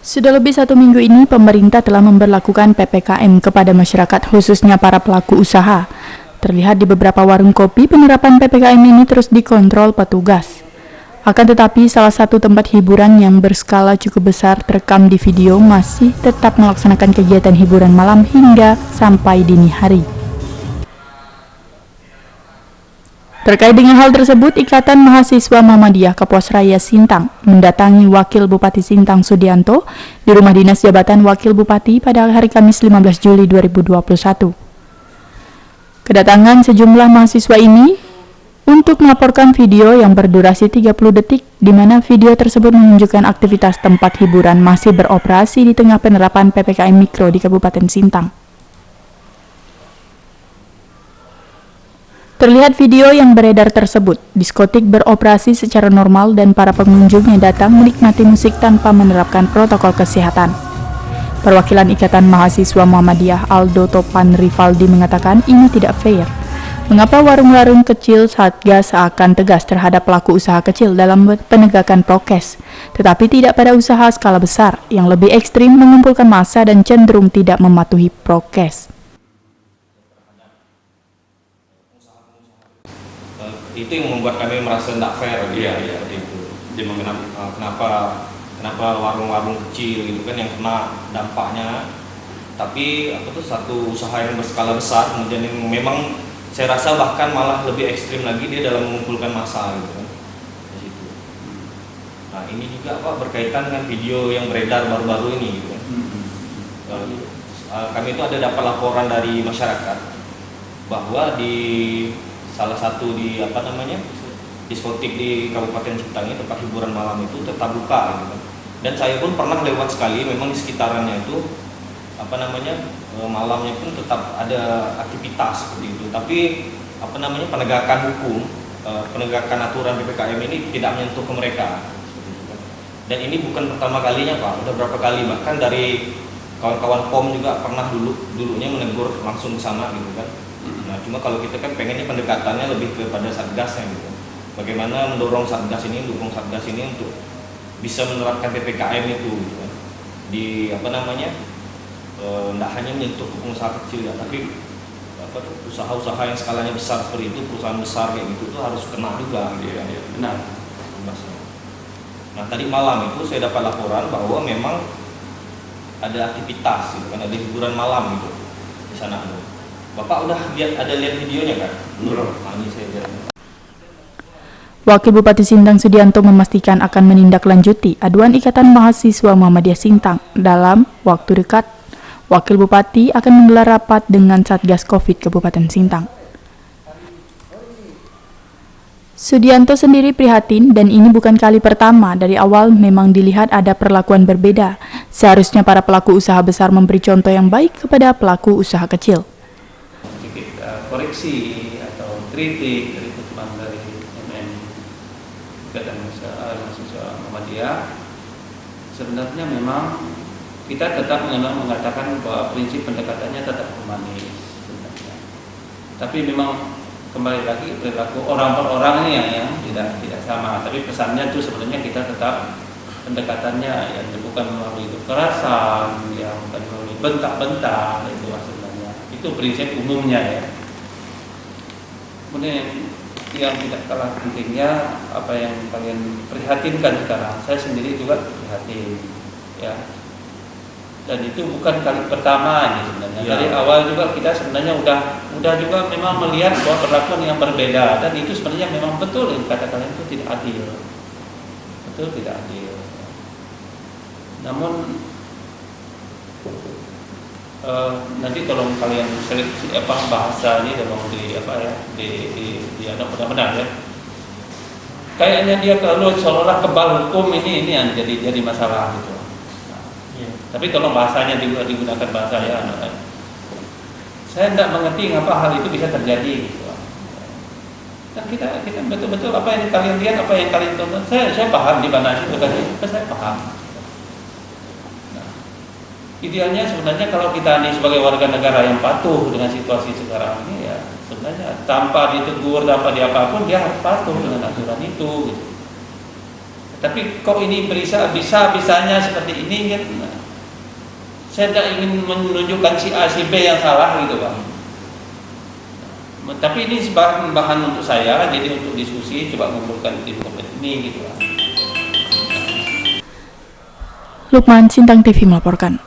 Sudah lebih 1 minggu ini, pemerintah telah memberlakukan PPKM kepada masyarakat, khususnya para pelaku usaha. Terlihat di beberapa warung kopi, penerapan PPKM ini terus dikontrol petugas. Akan tetapi, salah satu tempat hiburan yang berskala cukup besar terekam di video masih tetap melaksanakan kegiatan hiburan malam hingga sampai dini hari. Terkait dengan hal tersebut, Ikatan Mahasiswa Muhammadiyah Kapuasraya Sintang mendatangi Wakil Bupati Sintang Sudianto di Rumah Dinas Jabatan Wakil Bupati pada hari Kamis 15 Juli 2021. Kedatangan sejumlah mahasiswa ini untuk melaporkan video yang berdurasi 30 detik di mana video tersebut menunjukkan aktivitas tempat hiburan masih beroperasi di tengah penerapan PPKM Mikro di Kabupaten Sintang. Terlihat video yang beredar tersebut, diskotik beroperasi secara normal dan para pengunjung yang datang menikmati musik tanpa menerapkan protokol kesehatan. Perwakilan Ikatan Mahasiswa Muhammadiyah Aldo Topan Rivaldi mengatakan ini tidak fair. Mengapa warung-warung kecil Satgas akan tegas terhadap pelaku usaha kecil dalam penegakan prokes, tetapi tidak pada usaha skala besar yang lebih ekstrim mengumpulkan massa dan cenderung tidak mematuhi prokes. Itu yang membuat kami merasa tidak fair seperti itu. Jadi kenapa warung-warung kecil gitu kan yang kena dampaknya, tapi satu usaha yang berskala besar kemudian yang memang saya rasa bahkan malah lebih ekstrim lagi dia dalam mengumpulkan massa gitu kan di situ. Nah ini juga berkaitan dengan video yang beredar baru-baru ini gitu kan. Kami itu ada dapat laporan dari masyarakat bahwa di salah satu diskotik di Kabupaten Sintang ini, tempat hiburan malam itu tetap buka gitu kan. Dan saya pun pernah lewat sekali, memang di sekitarannya itu malamnya pun tetap ada aktivitas seperti itu. Tapi penegakan hukum, penegakan aturan PPKM ini tidak menyentuh ke mereka. Dan ini bukan pertama kalinya Pak, udah berapa kali, bahkan dari kawan-kawan POM juga pernah dulunya menegur langsung ke sana gitu kan. Nah cuma kalau kita kan pengennya pendekatannya lebih kepada satgasnya gitu. Bagaimana mendorong satgas ini, dukung satgas ini untuk bisa menerapkan PPKM itu gitu kan. Di tidak hanya menyentuh pengusaha kecil ya, tapi usaha-usaha yang skalanya besar seperti itu, perusahaan besar kayak gitu itu harus kena juga gitu kan. Benar. Nah tadi malam itu saya dapat laporan bahwa memang ada aktivitas gitu kan, ada hiburan malam gitu di sana. Bapak udah lihat videonya kan? Belum. Nah, ini saya lihat. Wakil Bupati Sintang Sudianto memastikan akan menindaklanjuti aduan Ikatan Mahasiswa Muhammadiyah Sintang. Dalam waktu dekat, Wakil Bupati akan menggelar rapat dengan Satgas Covid Kabupaten Sintang. Sudianto sendiri prihatin dan ini bukan kali pertama. Dari awal memang dilihat ada perlakuan berbeda. Seharusnya para pelaku usaha besar memberi contoh yang baik kepada pelaku usaha kecil. Koreksi atau kritik dari teman dari Ikatan Mahasiswa Muhammadiyah, sebenarnya memang kita tetap mengatakan bahwa prinsip pendekatannya tetap humanis sebenarnya. Tapi memang kembali lagi perilaku orang per orang ini yang tidak sama. Tapi pesannya itu sebenarnya kita tetap pendekatannya yang bukan melalui kekerasan, yang bukan melalui bentak-bentak, itu sebenarnya. Itu prinsip umumnya ya. Kemudian yang tidak kalah pentingnya apa yang kalian prihatinkan sekarang, saya sendiri juga prihatin ya. Dan itu bukan kali pertama ini sebenarnya. Ya. Dari awal juga kita sebenarnya udah juga memang melihat bahwa perlakuan yang berbeda, dan itu sebenarnya memang betul kata kalian itu tidak adil. Betul tidak adil. Namun nanti tolong kalian seleksi bahasa ini tolong di benar-benar ya. Kayaknya dia kalau seolah kebal hukum ini yang jadi masalah gitu. Tapi tolong bahasanya digunakan bahasa ya. Saya tidak mengerti mengapa hal itu bisa terjadi gitu. Dan kita betul-betul apa yang kalian lihat, apa yang kalian tonton, saya paham di mana itu tadi, saya paham. Nah, idealnya sebenarnya kalau kita ini sebagai warga negara yang patuh dengan situasi sekarang ini ya, sebenarnya tanpa ditegur, tanpa diapapun dia harus patuh dengan aturan itu gitu. Tapi kok ini bisa-bisanya seperti ini kan? Saya tidak ingin menunjukkan si A, si B yang salah gitu Pak. Tapi ini bahan untuk saya, jadi untuk diskusi coba mengumpulkan tim ini gitu Pak. Lukman, Sintang TV melaporkan.